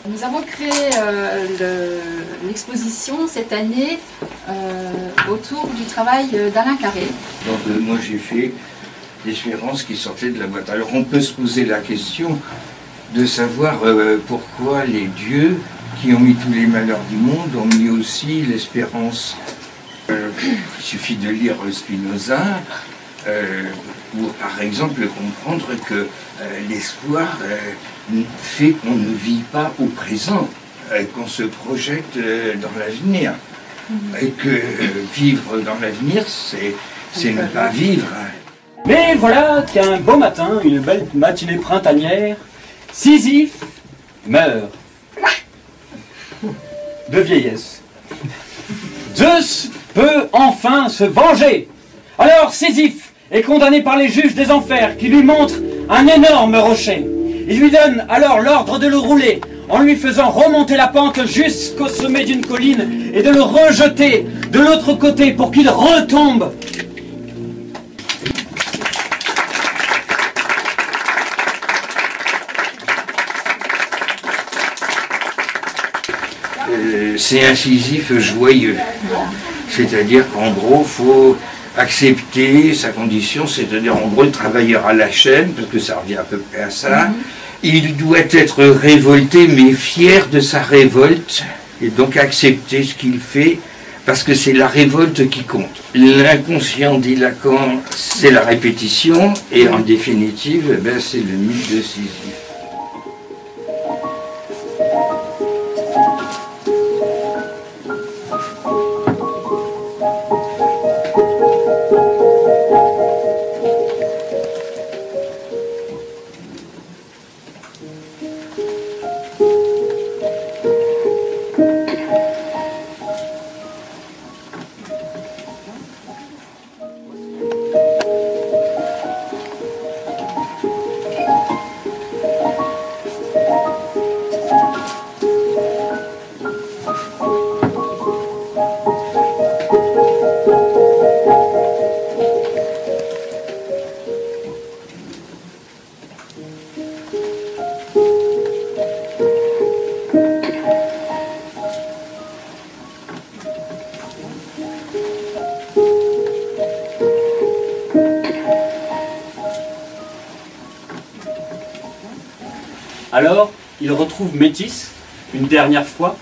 Nous avons créé l'exposition cette année autour du travail d'Alain Carré. Donc moi j'ai fait l'espérance qui sortait de la boîte. Alors on peut se poser la question de savoir pourquoi les dieux qui ont mis tous les malheurs du monde ont mis aussi l'espérance. Il suffit de lire Spinoza pour par exemple comprendre que l'espoir fait qu'on ne vit pas au présent, qu'on se projette dans l'avenir. Et que vivre dans l'avenir, c'est ne pas vivre. Mais voilà qu'un beau matin, une belle matinée printanière, Sisyphe meurt de vieillesse. Zeus peut enfin se venger. Alors Sisyphe est condamné par les juges des enfers qui lui montrent un énorme rocher. Il lui donne alors l'ordre de le rouler en lui faisant remonter la pente jusqu'au sommet d'une colline et de le rejeter de l'autre côté pour qu'il retombe. C'est un Sisyphe joyeux. C'est-à-dire qu'en gros, il faut accepter sa condition, c'est-à-dire en gros le travailleur à la chaîne, parce que ça revient à peu près à ça. Il doit être révolté, mais fier de sa révolte, et donc accepter ce qu'il fait, parce que c'est la révolte qui compte. L'inconscient, dit Lacan, c'est la répétition, et en définitive, c'est le mythe de Sisyphe. Alors, il retrouve Métis, une dernière fois,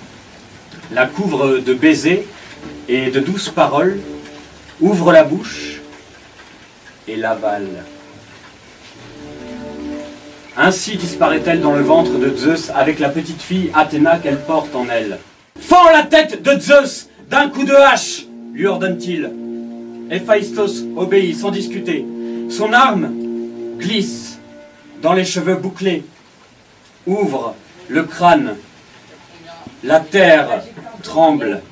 la couvre de baisers et de douces paroles, ouvre la bouche et l'avale. Ainsi disparaît-elle dans le ventre de Zeus avec la petite fille Athéna qu'elle porte en elle. « Fends la tête de Zeus d'un coup de hache !» lui ordonne-t-il. Héphaïstos obéit sans discuter. Son arme glisse dans les cheveux bouclés. Ouvre le crâne. La terre tremble.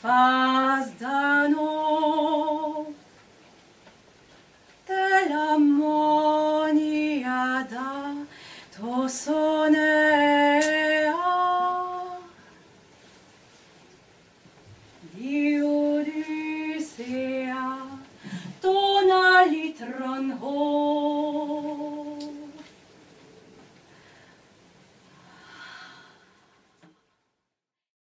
Fazdano, te la